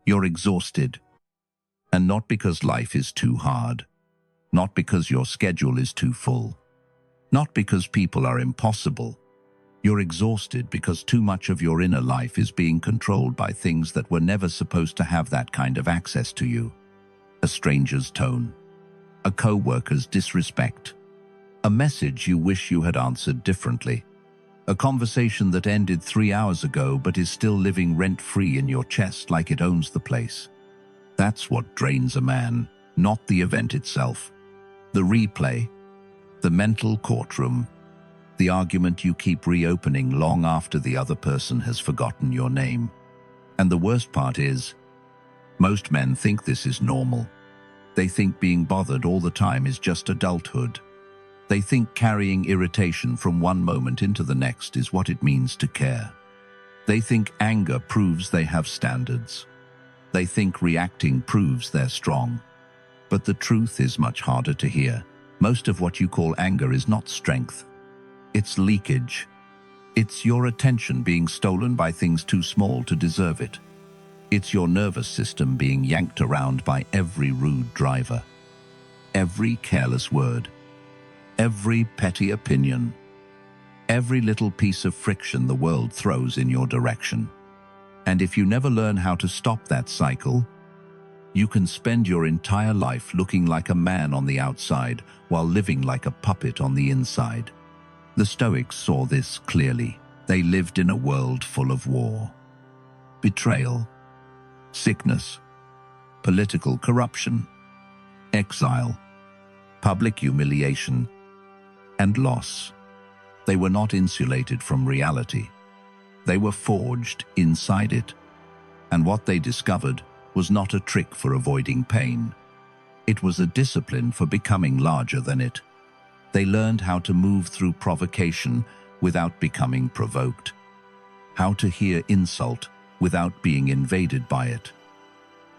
You're exhausted. And not because life is too hard. Not because your schedule is too full. Not because people are impossible. You're exhausted because too much of your inner life is being controlled by things that were never supposed to have that kind of access to you. A stranger's tone. A co-worker's disrespect. A message you wish you had answered differently. A conversation that ended 3 hours ago but is still living rent-free in your chest like it owns the place. That's what drains a man, not the event itself. The replay, the mental courtroom, the argument you keep reopening long after the other person has forgotten your name. And the worst part is, most men think this is normal. They think being bothered all the time is just adulthood. They think carrying irritation from one moment into the next is what it means to care. They think anger proves they have standards. They think reacting proves they're strong. But the truth is much harder to hear. Most of what you call anger is not strength. It's leakage. It's your attention being stolen by things too small to deserve it. It's your nervous system being yanked around by every rude driver, every careless word, every petty opinion, every little piece of friction the world throws in your direction. And if you never learn how to stop that cycle, you can spend your entire life looking like a man on the outside while living like a puppet on the inside. The Stoics saw this clearly. They lived in a world full of war, betrayal, sickness, political corruption, exile, public humiliation, and loss. They were not insulated from reality. They were forged inside it. And what they discovered was not a trick for avoiding pain. It was a discipline for becoming larger than it. They learned how to move through provocation without becoming provoked, how to hear insult without being invaded by it,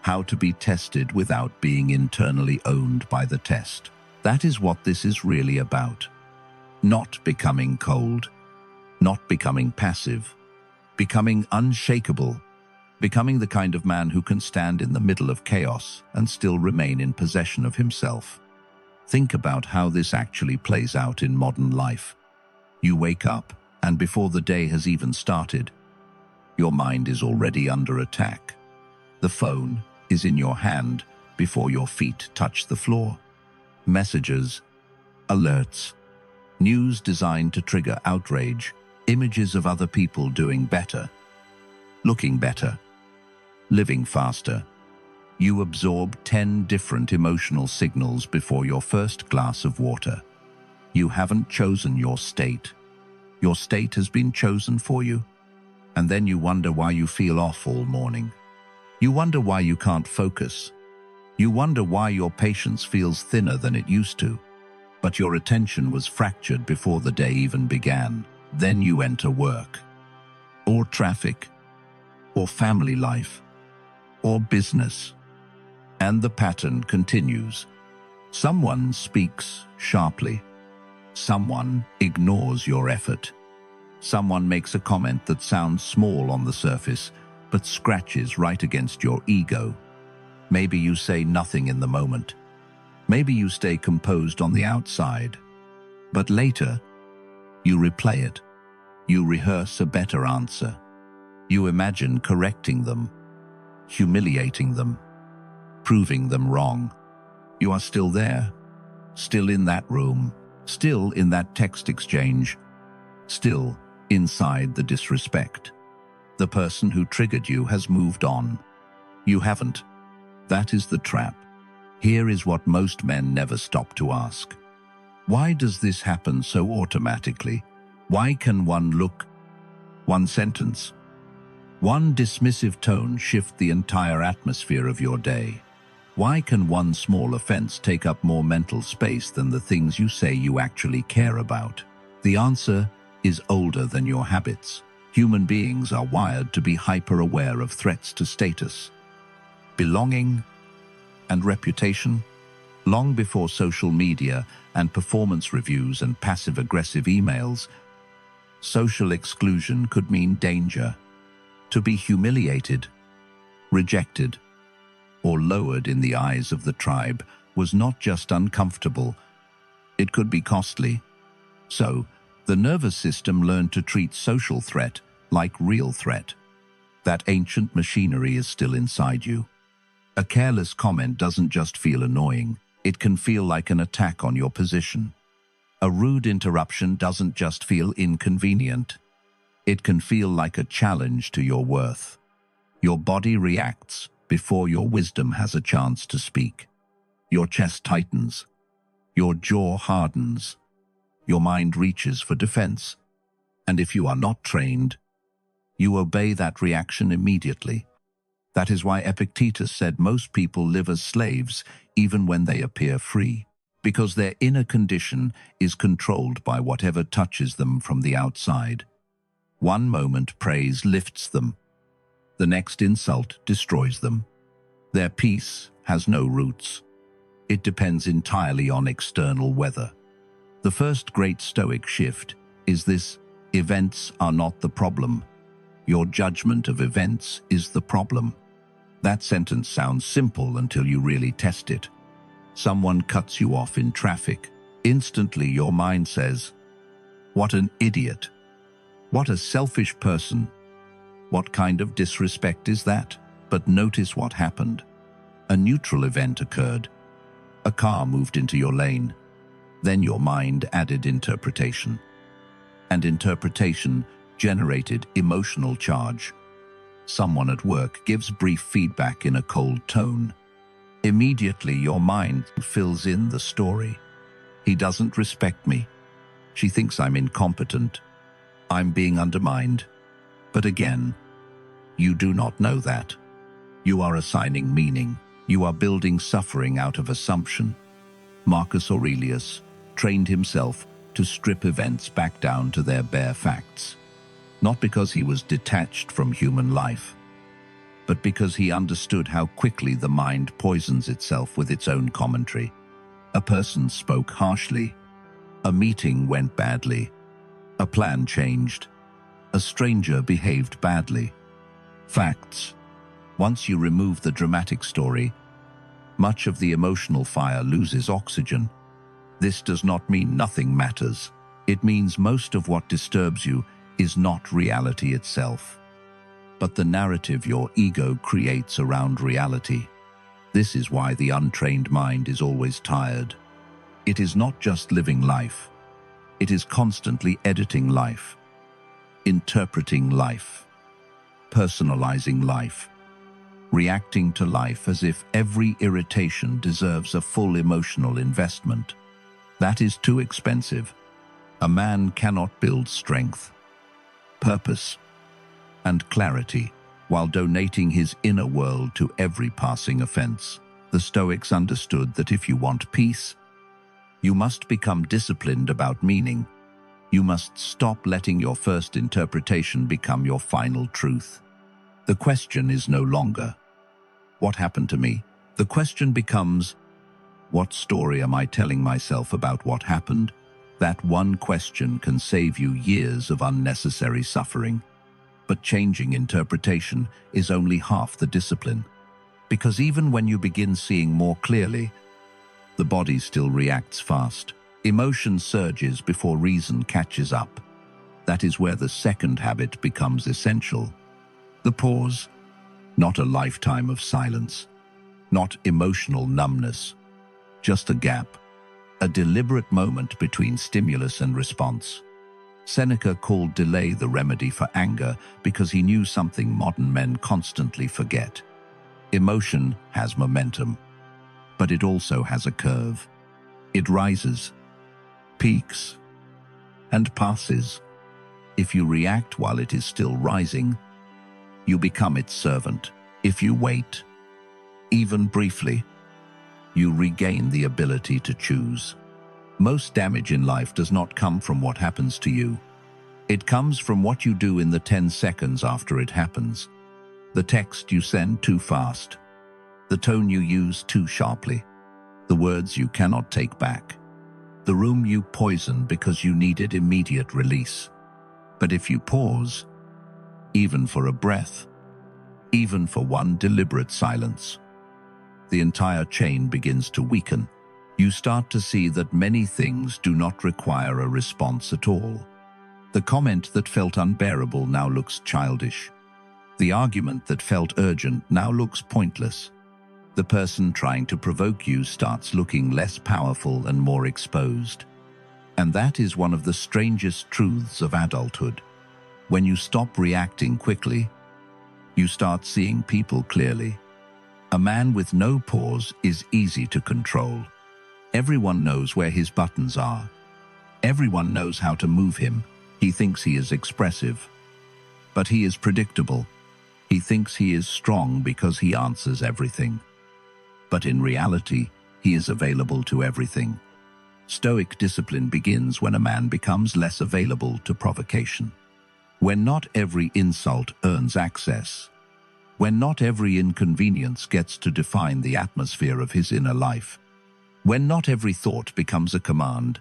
how to be tested without being internally owned by the test. That is what this is really about. Not becoming cold, not becoming passive, becoming unshakable, becoming the kind of man who can stand in the middle of chaos and still remain in possession of himself. Think about how this actually plays out in modern life. You wake up, and before the day has even started, your mind is already under attack. The phone is in your hand before your feet touch the floor. Messages, alerts, news designed to trigger outrage, images of other people doing better, looking better, living faster. You absorb 10 different emotional signals before your first glass of water. You haven't chosen your state. Your state has been chosen for you. And then you wonder why you feel off all morning. You wonder why you can't focus. You wonder why your patience feels thinner than it used to. But your attention was fractured before the day even began. Then you enter work, or traffic, or family life, or business. And the pattern continues. Someone speaks sharply. Someone ignores your effort. Someone makes a comment that sounds small on the surface, but scratches right against your ego. Maybe you say nothing in the moment. Maybe you stay composed on the outside. But later, you replay it. You rehearse a better answer. You imagine correcting them, humiliating them, proving them wrong. You are still there, still in that room, still in that text exchange, still inside the disrespect. The person who triggered you has moved on. You haven't. That is the trap. Here is what most men never stop to ask. Why does this happen so automatically? Why can one look, one sentence, one dismissive tone shift the entire atmosphere of your day? Why can one small offense take up more mental space than the things you say you actually care about? The answer is older than your habits. Human beings are wired to be hyper-aware of threats to status, belonging, and reputation. Long before social media and performance reviews and passive-aggressive emails, social exclusion could mean danger. To be humiliated, rejected, or lowered in the eyes of the tribe was not just uncomfortable, it could be costly. So, the nervous system learned to treat social threat like real threat. That ancient machinery is still inside you. A careless comment doesn't just feel annoying, it can feel like an attack on your position. A rude interruption doesn't just feel inconvenient. It can feel like a challenge to your worth. Your body reacts before your wisdom has a chance to speak. Your chest tightens. Your jaw hardens. Your mind reaches for defense. And if you are not trained, you obey that reaction immediately. That is why Epictetus said most people live as slaves even when they appear free, because their inner condition is controlled by whatever touches them from the outside. One moment praise lifts them. The next insult destroys them. Their peace has no roots. It depends entirely on external weather. The first great Stoic shift is this: events are not the problem. Your judgment of events is the problem. That sentence sounds simple until you really test it. Someone cuts you off in traffic. Instantly your mind says, "What an idiot. What a selfish person. What kind of disrespect is that?" But notice what happened. A neutral event occurred. A car moved into your lane. Then your mind added interpretation. And interpretation generated emotional charge. Someone at work gives brief feedback in a cold tone. Immediately your mind fills in the story. He doesn't respect me. She thinks I'm incompetent. I'm being undermined. But again, you do not know that. You are assigning meaning. You are building suffering out of assumption. Marcus Aurelius trained himself to strip events back down to their bare facts. Not because he was detached from human life, but because he understood how quickly the mind poisons itself with its own commentary. A person spoke harshly. A meeting went badly. A plan changed. A stranger behaved badly. Facts. Once you remove the dramatic story, much of the emotional fire loses oxygen. This does not mean nothing matters. It means most of what disturbs you is not reality itself, but the narrative your ego creates around reality. This is why the untrained mind is always tired. It is not just living life. It is constantly editing life, interpreting life, personalizing life, reacting to life as if every irritation deserves a full emotional investment. That is too expensive. A man cannot build strength, purpose, and clarity while donating his inner world to every passing offense. The Stoics understood that if you want peace, you must become disciplined about meaning. You must stop letting your first interpretation become your final truth. The question is no longer, "What happened to me?" The question becomes, "What story am I telling myself about what happened?" That one question can save you years of unnecessary suffering. But changing interpretation is only half the discipline. Because even when you begin seeing more clearly, the body still reacts fast. Emotion surges before reason catches up. That is where the second habit becomes essential. The pause. Not a lifetime of silence. Not emotional numbness. Just a gap. A deliberate moment between stimulus and response. Seneca called delay the remedy for anger because he knew something modern men constantly forget. Emotion has momentum, but it also has a curve. It rises, peaks, and passes. If you react while it is still rising, you become its servant. If you wait, even briefly, you regain the ability to choose. Most damage in life does not come from what happens to you. It comes from what you do in the 10 seconds after it happens. The text you send too fast. The tone you use too sharply. The words you cannot take back. The room you poison because you needed immediate release. But if you pause, even for a breath, even for one deliberate silence. The entire chain begins to weaken. You start to see that many things do not require a response at all. The comment that felt unbearable now looks childish. The argument that felt urgent now looks pointless. The person trying to provoke you starts looking less powerful and more exposed. And that is one of the strangest truths of adulthood. When you stop reacting quickly, you start seeing people clearly. A man with no pause is easy to control. Everyone knows where his buttons are. Everyone knows how to move him. He thinks he is expressive. But he is predictable. He thinks he is strong because he answers everything. But in reality, he is available to everything. Stoic discipline begins when a man becomes less available to provocation. When not every insult earns access. When not every inconvenience gets to define the atmosphere of his inner life. When not every thought becomes a command.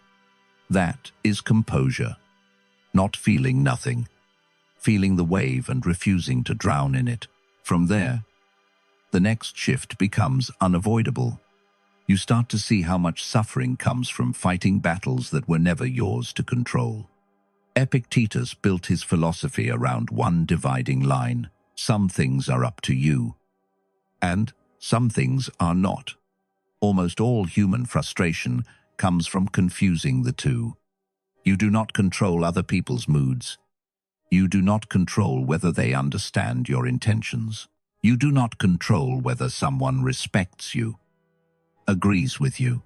That is composure. Not feeling nothing. Feeling the wave and refusing to drown in it. From there, the next shift becomes unavoidable. You start to see how much suffering comes from fighting battles that were never yours to control. Epictetus built his philosophy around one dividing line. Some things are up to you, and some things are not. Almost all human frustration comes from confusing the two. You do not control other people's moods. You do not control whether they understand your intentions. You do not control whether someone respects you, agrees with you,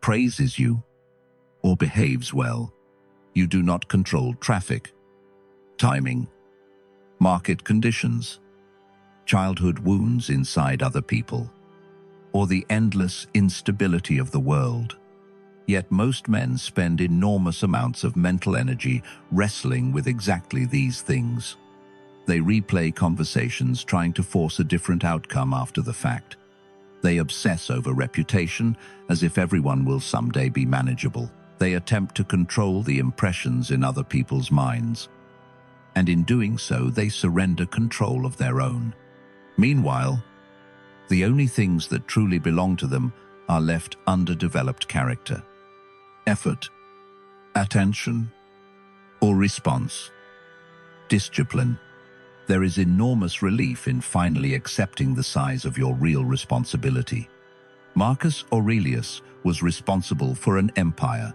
praises you, or behaves well. You do not control traffic, timing, market conditions, childhood wounds inside other people, or the endless instability of the world. Yet most men spend enormous amounts of mental energy wrestling with exactly these things. They replay conversations trying to force a different outcome after the fact. They obsess over reputation as if everyone will someday be manageable. They attempt to control the impressions in other people's minds. And in doing so, they surrender control of their own. Meanwhile, the only things that truly belong to them are left underdeveloped character, effort, attention, or response, discipline. There is enormous relief in finally accepting the size of your real responsibility. Marcus Aurelius was responsible for an empire.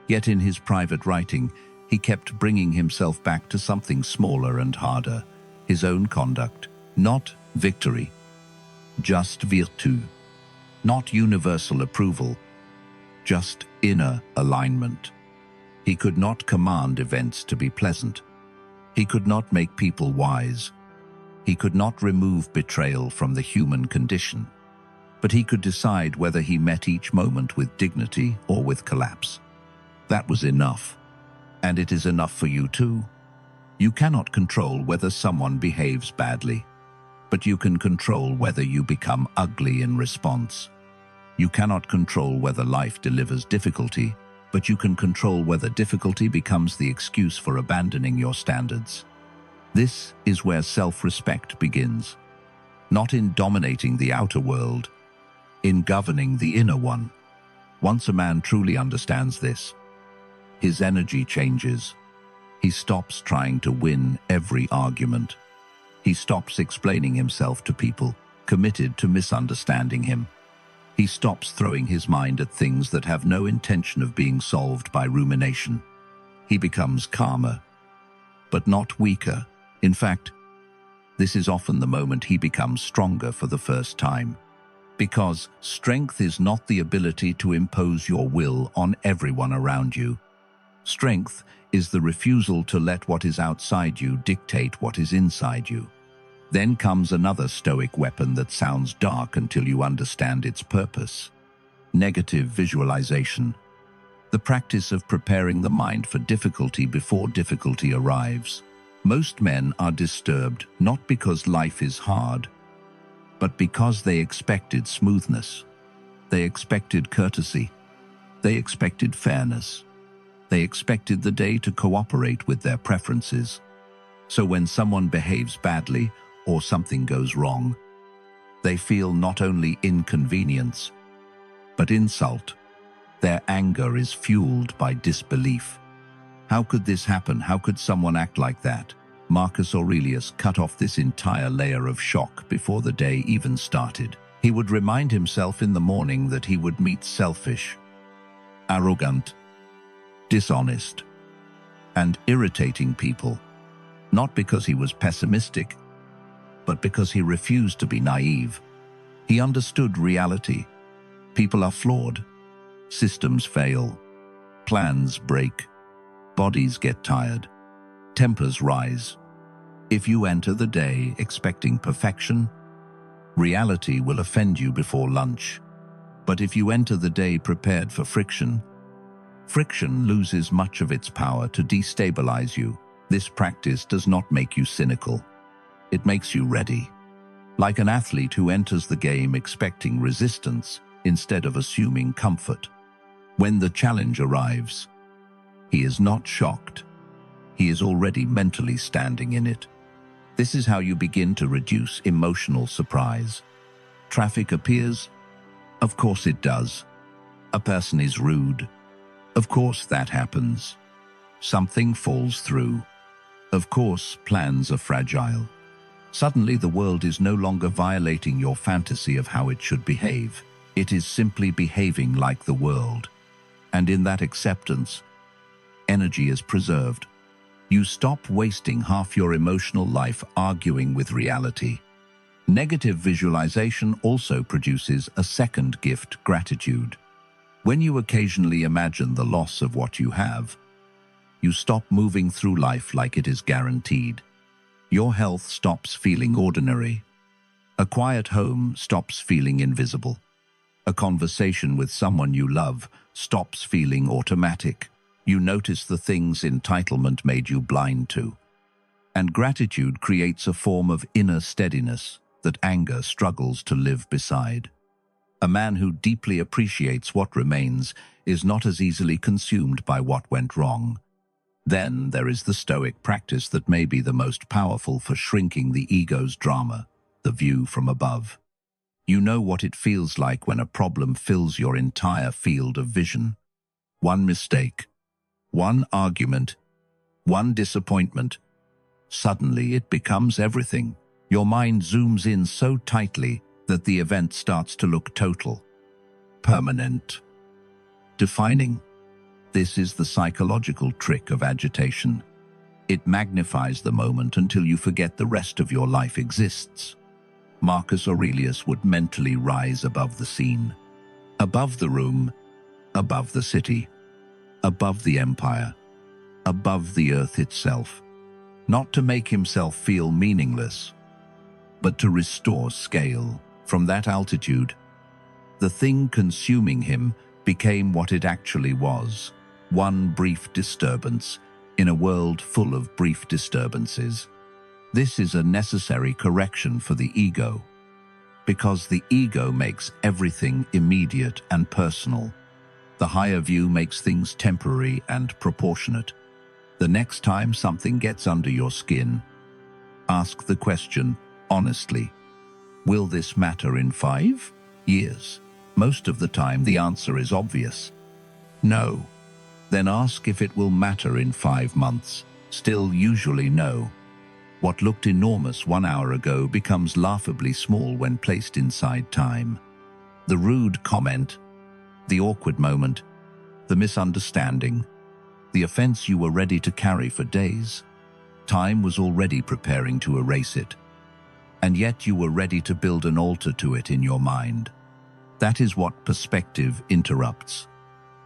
Yet in his private writing, he kept bringing himself back to something smaller and harder, his own conduct, not victory, just virtù, not universal approval, just inner alignment. He could not command events to be pleasant. He could not make people wise. He could not remove betrayal from the human condition. But he could decide whether he met each moment with dignity or with collapse. That was enough. And it is enough for you too. You cannot control whether someone behaves badly, but you can control whether you become ugly in response. You cannot control whether life delivers difficulty, but you can control whether difficulty becomes the excuse for abandoning your standards. This is where self-respect begins, not in dominating the outer world, in governing the inner one. Once a man truly understands this, his energy changes. He stops trying to win every argument. He stops explaining himself to people committed to misunderstanding him. He stops throwing his mind at things that have no intention of being solved by rumination. He becomes calmer, but not weaker. In fact, this is often the moment he becomes stronger for the first time. Because strength is not the ability to impose your will on everyone around you. Strength is the refusal to let what is outside you dictate what is inside you. Then comes another Stoic weapon that sounds dark until you understand its purpose. Negative visualization. The practice of preparing the mind for difficulty before difficulty arrives. Most men are disturbed not because life is hard, but because they expected smoothness. They expected courtesy. They expected fairness. They expected the day to cooperate with their preferences. So when someone behaves badly or something goes wrong. They feel not only inconvenience, but insult. Their anger is fueled by disbelief. How could this happen? How could someone act like that? Marcus Aurelius cut off this entire layer of shock before the day even started. He would remind himself in the morning that he would meet selfish, arrogant, dishonest, and irritating people, not because he was pessimistic, but because he refused to be naive. He understood reality. People are flawed. Systems fail. Plans break. Bodies get tired. Tempers rise. If you enter the day expecting perfection, reality will offend you before lunch. But if you enter the day prepared for friction, friction loses much of its power to destabilize you. This practice does not make you cynical. It makes you ready. Like an athlete who enters the game expecting resistance instead of assuming comfort. When the challenge arrives, he is not shocked. He is already mentally standing in it. This is how you begin to reduce emotional surprise. Traffic appears? Of course it does. A person is rude? Of course that happens. Something falls through. Of course plans are fragile. Suddenly the world is no longer violating your fantasy of how it should behave. It is simply behaving like the world. And in that acceptance, energy is preserved. You stop wasting half your emotional life arguing with reality. Negative visualization also produces a second gift, gratitude. When you occasionally imagine the loss of what you have, you stop moving through life like it is guaranteed. Your health stops feeling ordinary. A quiet home stops feeling invisible. A conversation with someone you love stops feeling automatic. You notice the things entitlement made you blind to. And gratitude creates a form of inner steadiness that anger struggles to live beside. A man who deeply appreciates what remains is not as easily consumed by what went wrong. Then there is the Stoic practice that may be the most powerful for shrinking the ego's drama, the view from above. You know what it feels like when a problem fills your entire field of vision. One mistake, one argument, one disappointment. Suddenly it becomes everything. Your mind zooms in so tightly that the event starts to look total, permanent, defining. This is the psychological trick of agitation. It magnifies the moment until you forget the rest of your life exists. Marcus Aurelius would mentally rise above the scene, above the room, above the city, above the empire, above the earth itself, not to make himself feel meaningless, but to restore scale. From that altitude, the thing consuming him became what it actually was, one brief disturbance in a world full of brief disturbances. This is a necessary correction for the ego, because the ego makes everything immediate and personal. The higher view makes things temporary and proportionate. The next time something gets under your skin, ask the question honestly, will this matter in 5 years? Most of the time the answer is obvious. No. Then ask if it will matter in 5 months. Still usually no. What looked enormous 1 hour ago becomes laughably small when placed inside time. The rude comment, the awkward moment, the misunderstanding, the offense you were ready to carry for days. Time was already preparing to erase it. And yet you were ready to build an altar to it in your mind. That is what perspective interrupts.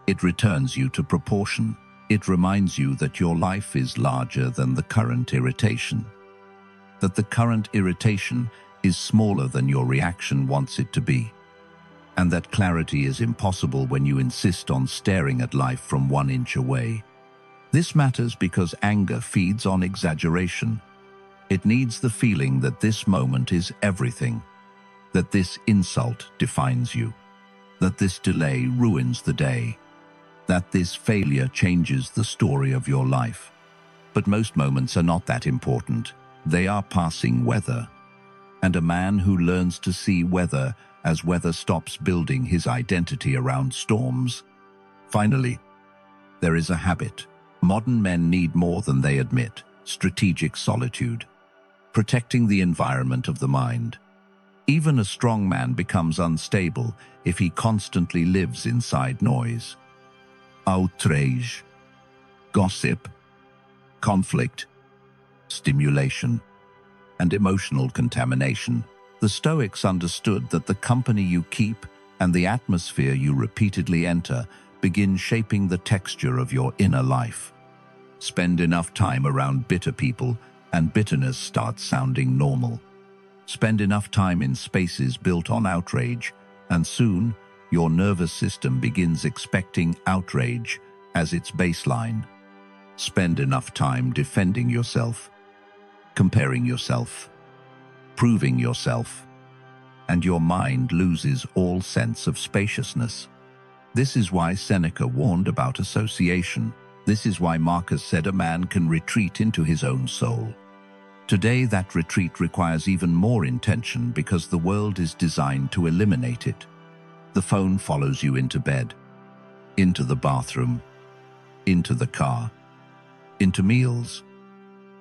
It returns you to proportion. It reminds you that your life is larger than the current irritation. That the current irritation is smaller than your reaction wants it to be. And that clarity is impossible when you insist on staring at life from 1 inch away. This matters because anger feeds on exaggeration. It needs the feeling that this moment is everything, that this insult defines you, that this delay ruins the day, that this failure changes the story of your life. But most moments are not that important. They are passing weather. and a man who learns to see weather as weather stops building his identity around storms. Finally, there is a habit. Modern men need more than they admit: strategic solitude, protecting the environment of the mind. Even a strong man becomes unstable if he constantly lives inside noise. Outrage, gossip, conflict, stimulation, and emotional contamination. The Stoics understood that the company you keep and the atmosphere you repeatedly enter begin shaping the texture of your inner life. Spend enough time around bitter people and bitterness starts sounding normal. Spend enough time in spaces built on outrage, and soon your nervous system begins expecting outrage as its baseline. Spend enough time defending yourself, comparing yourself, proving yourself, and your mind loses all sense of spaciousness. This is why Seneca warned about association. This is why Marcus said a man can retreat into his own soul. Today, that retreat requires even more intention because the world is designed to eliminate it. The phone follows you into bed, into the bathroom, into the car, into meals,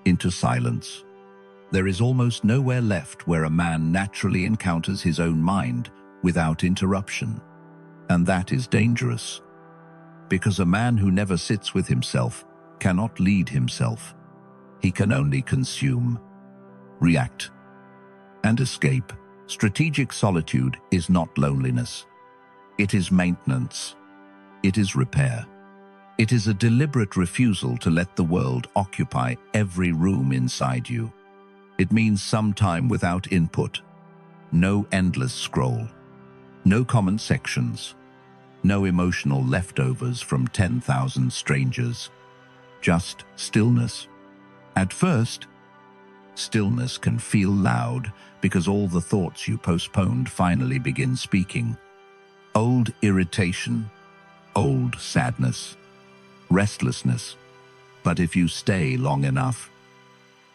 into silence. There is almost nowhere left where a man naturally encounters his own mind without interruption. And that is dangerous, because a man who never sits with himself cannot lead himself. He can only consume, react, and escape. Strategic solitude is not loneliness. It is maintenance. It is repair. It is a deliberate refusal to let the world occupy every room inside you. It means some time without input, no endless scroll, no comment sections, no emotional leftovers from 10,000 strangers, just stillness. At first, stillness can feel loud because all the thoughts you postponed finally begin speaking. Old irritation, old sadness, restlessness. But if you stay long enough,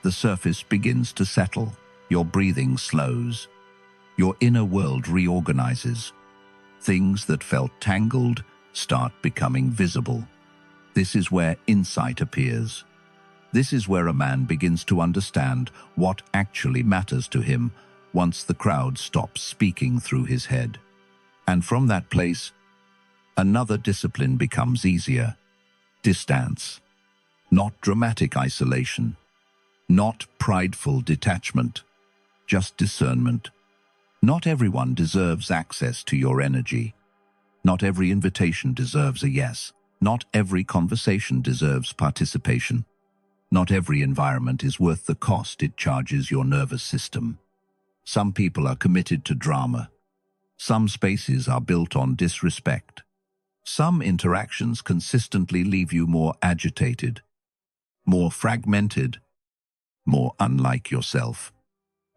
the surface begins to settle, your breathing slows, your inner world reorganizes. Things that felt tangled start becoming visible. This is where insight appears. This is where a man begins to understand what actually matters to him once the crowd stops speaking through his head. And from that place, another discipline becomes easier. Distance. Not dramatic isolation. Not prideful detachment. Just discernment. Not everyone deserves access to your energy. Not every invitation deserves a yes. Not every conversation deserves participation. Not every environment is worth the cost it charges your nervous system. Some people are committed to drama. Some spaces are built on disrespect. Some interactions consistently leave you more agitated, more fragmented, more unlike yourself.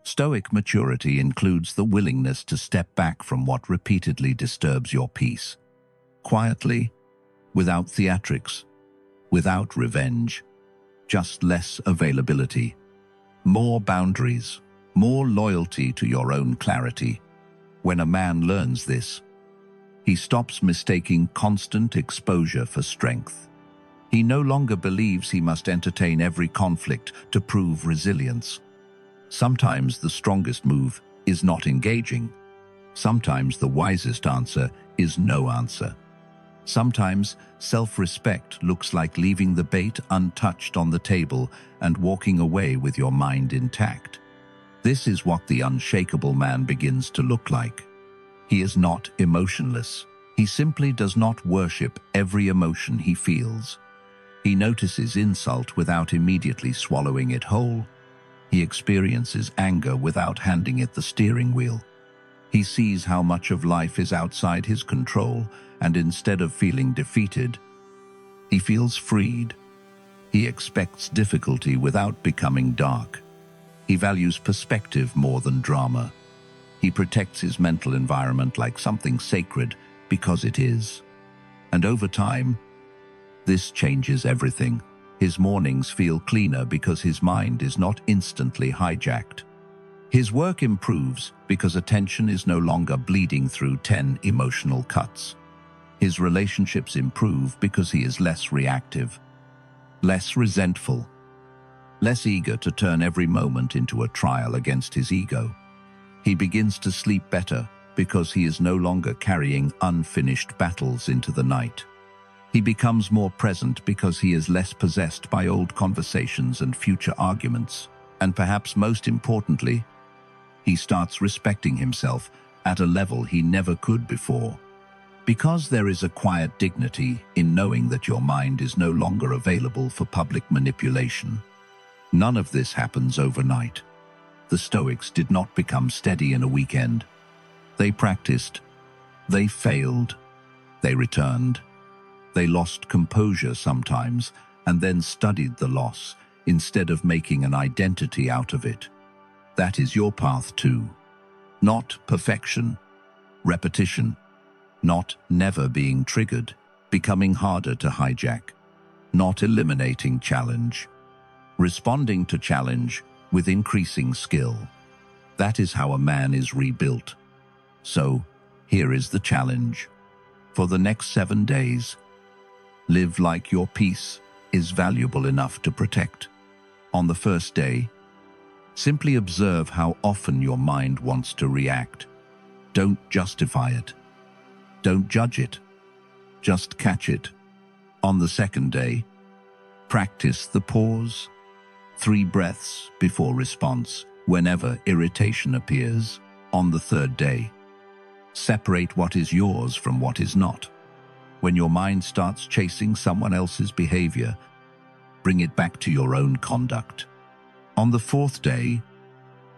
Stoic maturity includes the willingness to step back from what repeatedly disturbs your peace. Quietly, without theatrics, without revenge, just less availability, more boundaries, more loyalty to your own clarity. When a man learns this, he stops mistaking constant exposure for strength. He no longer believes he must entertain every conflict to prove resilience. Sometimes the strongest move is not engaging. Sometimes the wisest answer is no answer. Sometimes self-respect looks like leaving the bait untouched on the table and walking away with your mind intact. This is what the unshakable man begins to look like. He is not emotionless. He simply does not worship every emotion he feels. He notices insult without immediately swallowing it whole. He experiences anger without handing it the steering wheel. He sees how much of life is outside his control, and instead of feeling defeated, he feels freed. He expects difficulty without becoming dark. He values perspective more than drama. He protects his mental environment like something sacred because it is. And over time, this changes everything. His mornings feel cleaner because his mind is not instantly hijacked. His work improves because attention is no longer bleeding through 10 emotional cuts. His relationships improve because he is less reactive, less resentful, less eager to turn every moment into a trial against his ego. He begins to sleep better because he is no longer carrying unfinished battles into the night. He becomes more present because he is less possessed by old conversations and future arguments. And perhaps most importantly, he starts respecting himself at a level he never could before. Because there is a quiet dignity in knowing that your mind is no longer available for public manipulation. None of this happens overnight. The Stoics did not become steady in a weekend. They practiced, they failed, they returned. They lost composure sometimes and then studied the loss instead of making an identity out of it. That is your path too. Not perfection, repetition, not never being triggered, becoming harder to hijack, not eliminating challenge, responding to challenge with increasing skill. That is how a man is rebuilt. So, here is the challenge. For the next 7 days, live like your peace is valuable enough to protect. On the first day, simply observe how often your mind wants to react. Don't justify it. Don't judge it. Just catch it. On the second day, practice the pause. 3 breaths before response whenever irritation appears. On the third day, separate what is yours from what is not. When your mind starts chasing someone else's behavior, bring it back to your own conduct. On the fourth day,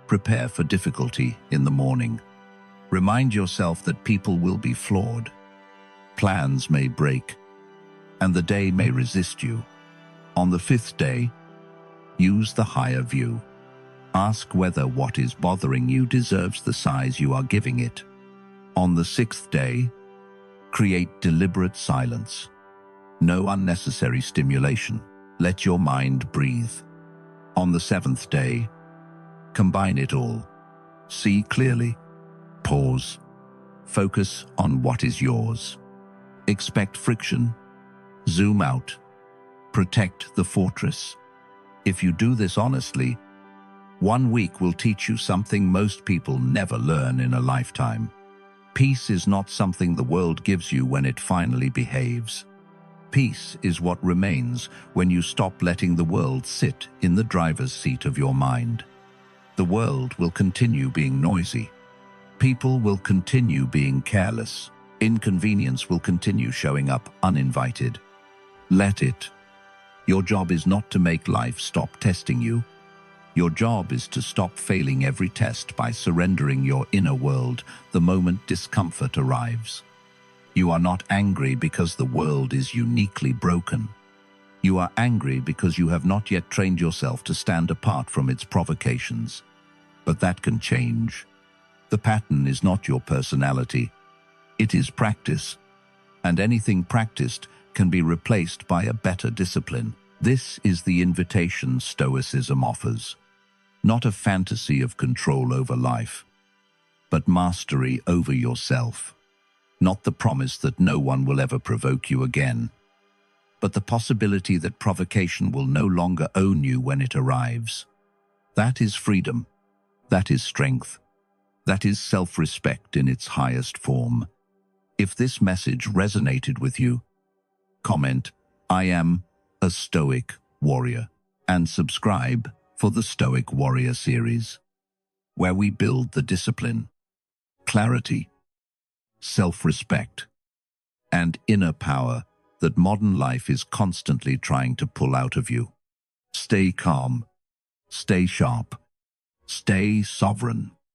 prepare for difficulty in the morning. Remind yourself that people will be flawed. Plans may break, and the day may resist you. On the fifth day, use the higher view. Ask whether what is bothering you deserves the size you are giving it. On the sixth day, create deliberate silence. No unnecessary stimulation. Let your mind breathe. On the seventh day, combine it all. See clearly. Pause. Focus on what is yours. Expect friction. Zoom out. Protect the fortress. If you do this honestly, 1 week will teach you something most people never learn in a lifetime. Peace is not something the world gives you when it finally behaves. Peace is what remains when you stop letting the world sit in the driver's seat of your mind. The world will continue being noisy. People will continue being careless. Inconvenience will continue showing up uninvited. Let it. Your job is not to make life stop testing you. Your job is to stop failing every test by surrendering your inner world the moment discomfort arrives. You are not angry because the world is uniquely broken. You are angry because you have not yet trained yourself to stand apart from its provocations. But that can change. The pattern is not your personality. It is practice. And anything practiced can be replaced by a better discipline. This is the invitation Stoicism offers. Not a fantasy of control over life, but mastery over yourself. Not the promise that no one will ever provoke you again, but the possibility that provocation will no longer own you when it arrives. That is freedom. That is strength. That is self-respect in its highest form. If this message resonated with you, comment, "I am a Stoic warrior," and subscribe for the Stoic Warrior series, where we build the discipline, clarity, self-respect, and inner power that modern life is constantly trying to pull out of you. Stay calm, stay sharp, stay sovereign.